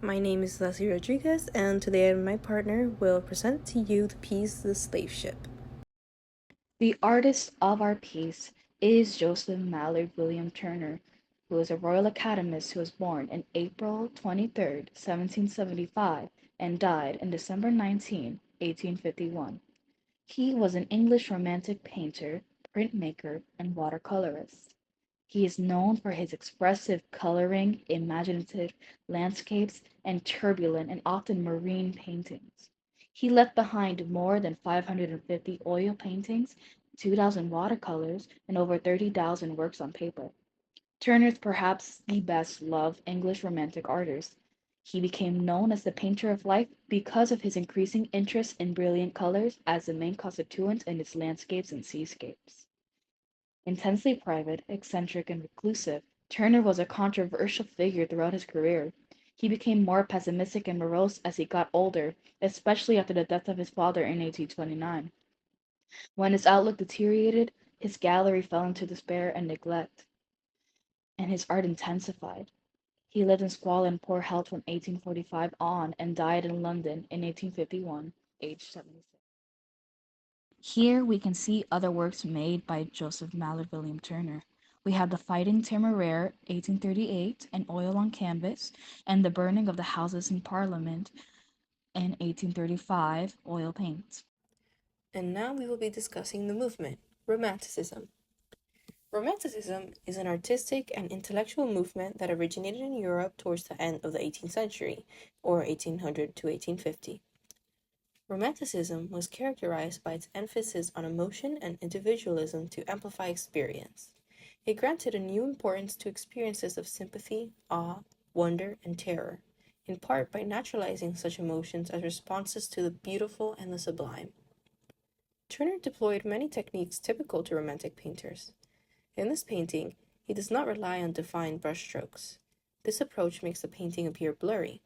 my name is Leslie Rodriguez, and today my partner will present to you the piece The Slave Ship. The artist of our piece is Joseph Mallord William Turner, who is a Royal Academist who was born on April 23rd, 1775, and died on December 19th, 1851. He was an English Romantic painter, printmaker, and watercolorist. He is known for his expressive coloring, imaginative landscapes, and turbulent and often marine paintings. He left behind more than 550 oil paintings, 2,000 watercolors, and over 30,000 works on paper. Turner is perhaps the best loved English Romantic artist. He became known as the painter of life because of his increasing interest in brilliant colors as the main constituent in his landscapes and seascapes. Intensely private, eccentric, and reclusive, Turner was a controversial figure throughout his career. He became more pessimistic and morose as he got older, especially after the death of his father in 1829. When his outlook deteriorated, his gallery fell into despair and neglect, and his art intensified. He lived in squalor and poor health from 1845 on and died in London in 1851, aged 76. Here we can see other works made by Joseph Mallord William Turner. We have The Fighting Temeraire, 1838, an oil on canvas, and The Burning of the Houses in Parliament in 1835, oil paint. And now we will be discussing the movement, Romanticism. Romanticism is an artistic and intellectual movement that originated in Europe towards the end of the 18th century, or 1800 to 1850. Romanticism was characterized by its emphasis on emotion and individualism to amplify experience. It granted a new importance to experiences of sympathy, awe, wonder, and terror, in part by naturalizing such emotions as responses to the beautiful and the sublime. Turner deployed many techniques typical to Romantic painters. In this painting, he does not rely on defined brushstrokes. This approach makes the painting appear blurry.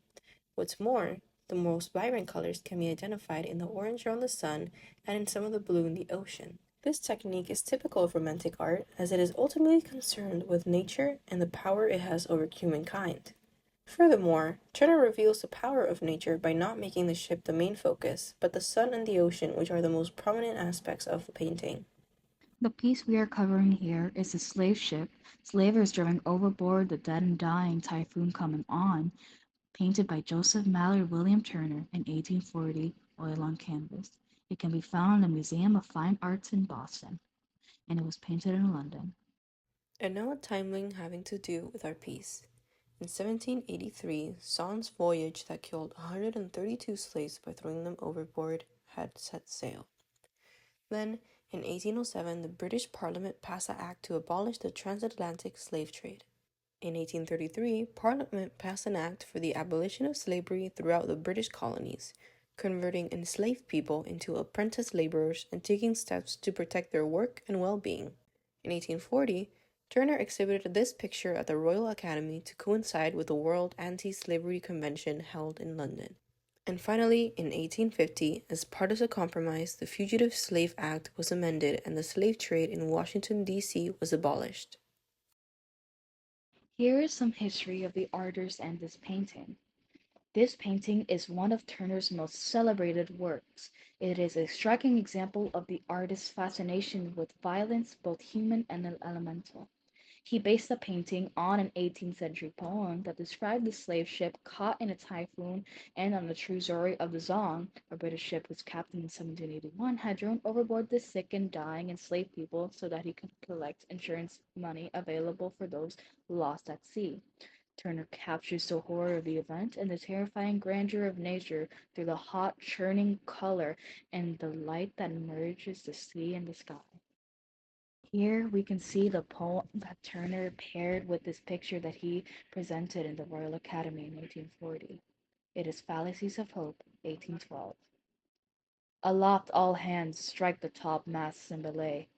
What's more, the most vibrant colors can be identified in the orange around the sun and in some of the blue in the ocean. This technique is typical of Romantic art as it is ultimately concerned with nature and the power it has over humankind. Furthermore, Turner reveals the power of nature by not making the ship the main focus, but the sun and the ocean, which are the most prominent aspects of the painting. The piece we are covering here is The Slave Ship, Slavers Driven Overboard, the Dead and Dying, Typhoon Coming On, painted by Joseph Mallord William Turner in 1840, oil on canvas. It can be found in the Museum of Fine Arts in Boston, and it was painted in London. And now a timeline having to do with our piece. In 1783, Saun's voyage that killed 132 slaves by throwing them overboard had set sail. Then, in 1807, the British Parliament passed an act to abolish the transatlantic slave trade. In 1833, Parliament passed an act for the abolition of slavery throughout the British colonies, converting enslaved people into apprentice laborers and taking steps to protect their work and well-being. In 1840, Turner exhibited this picture at the Royal Academy to coincide with the World Anti-Slavery Convention held in London. And finally, in 1850, as part of the compromise, the Fugitive Slave Act was amended and the slave trade in Washington, D.C. was abolished. Here is some history of the artist and this painting. This painting is one of Turner's most celebrated works. It is a striking example of the artist's fascination with violence, both human and elemental. He based the painting on an 18th century poem that described the slave ship caught in a typhoon and on the true story of the Zong, a British ship whose captain in 1781 had thrown overboard the sick and dying enslaved people so that he could collect insurance money available for those lost at sea. Turner captures the horror of the event and the terrifying grandeur of nature through the hot, churning color and the light that merges the sea and the sky. Here we can see the poem that Turner paired with this picture that he presented in the Royal Academy in 1840. It is Fallacies of Hope, 1812. Aloft all hands strike the top masts and belay.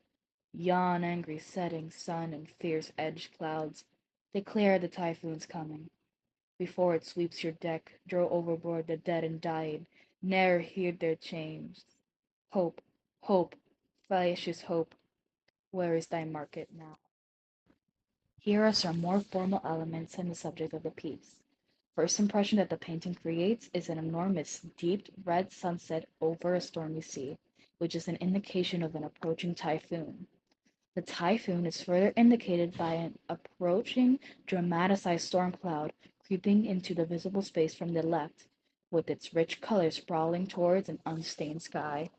Yon angry setting sun and fierce edged clouds declare the typhoon's coming. Before it sweeps your deck, throw overboard the dead and dying, ne'er heed their chains. Hope, hope, fallacious hope, where is thy market now? Here are some more formal elements in the subject of the piece. First impression that the painting creates is an enormous, deep red sunset over a stormy sea, which is an indication of an approaching typhoon. The typhoon is further indicated by an approaching, dramatized storm cloud creeping into the visible space from the left, with its rich colors sprawling towards an unstained sky.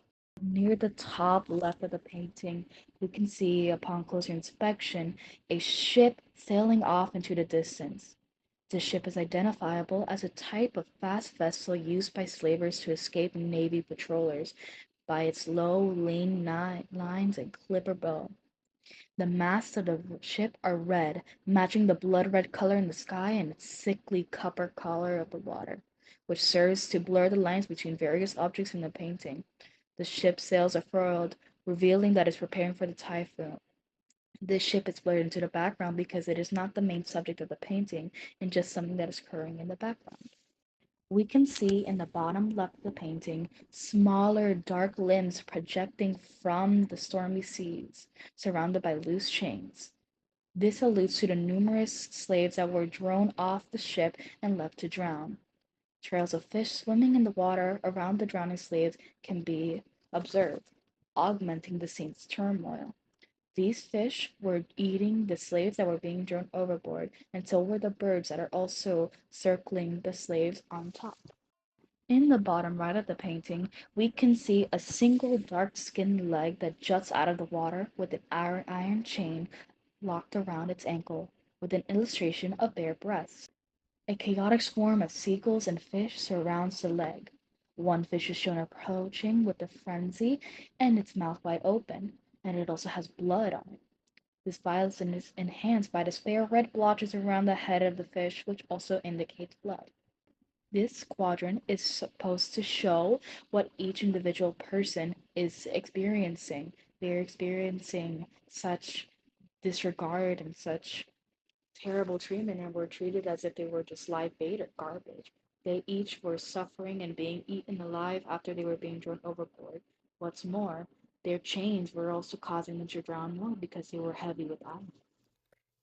Near the top left of the painting, we can see, upon closer inspection, a ship sailing off into the distance. The ship is identifiable as a type of fast vessel used by slavers to escape Navy patrollers by its low, lean lines and clipper bow. The masts of the ship are red, matching the blood red color in the sky and its sickly copper color of the water, which serves to blur the lines between various objects in the painting. The ship's sails are furled, revealing that it's preparing for the typhoon. This ship is blurred into the background because it is not the main subject of the painting and just something that is occurring in the background. We can see in the bottom left of the painting smaller, dark limbs projecting from the stormy seas, surrounded by loose chains. This alludes to the numerous slaves that were thrown off the ship and left to drown. Trails of fish swimming in the water around the drowning slaves can be observed, augmenting the scene's turmoil. These fish were eating the slaves that were being thrown overboard, and so were the birds that are also circling the slaves on top. In the bottom right of the painting, we can see a single dark-skinned leg that juts out of the water with an iron chain locked around its ankle, with an illustration of bare breasts. A chaotic swarm of seagulls and fish surrounds the leg. One fish is shown approaching with a frenzy and its mouth wide open, and it also has blood on it. This violence is enhanced by the spare red blotches around the head of the fish, which also indicates blood. This quadrant is supposed to show what each individual person is experiencing. They're experiencing such disregard and such terrible treatment and were treated as if they were just live bait or garbage. They each were suffering and being eaten alive after they were being thrown overboard. What's more, their chains were also causing them to drown more because they were heavy with iron.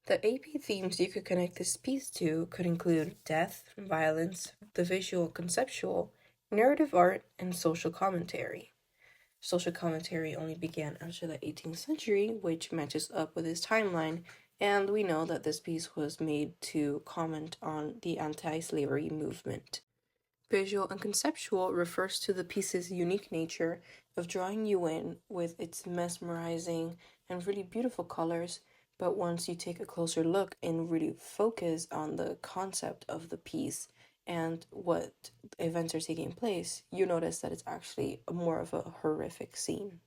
The AP themes you could connect this piece to could include death, violence, the visual conceptual, narrative art, and social commentary. Social commentary only began after the 18th century, which matches up with his timeline, and we know that this piece was made to comment on the anti-slavery movement. Visual and conceptual refers to the piece's unique nature of drawing you in with its mesmerizing and really beautiful colors, but once you take a closer look and really focus on the concept of the piece and what events are taking place, you notice that it's actually more of a horrific scene.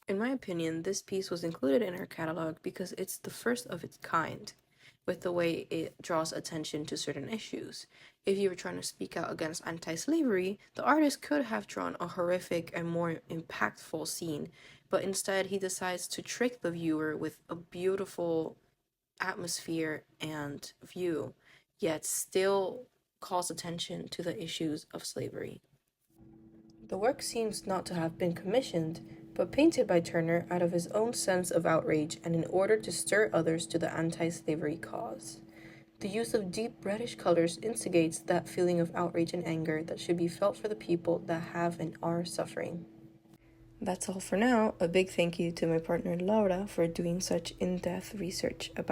In my opinion, this piece was included in our catalog because it's the first of its kind, with the way it draws attention to certain issues. If you were trying to speak out against anti slavery, the artist could have drawn a horrific and more impactful scene, but instead he decides to trick the viewer with a beautiful atmosphere and view, yet still calls attention to the issues of slavery. The work seems not to have been commissioned, but painted by Turner out of his own sense of outrage and in order to stir others to the anti-slavery cause. The use of deep reddish colors instigates that feeling of outrage and anger that should be felt for the people that have and are suffering. That's all for now. A big thank you to my partner Laura for doing such in-depth research about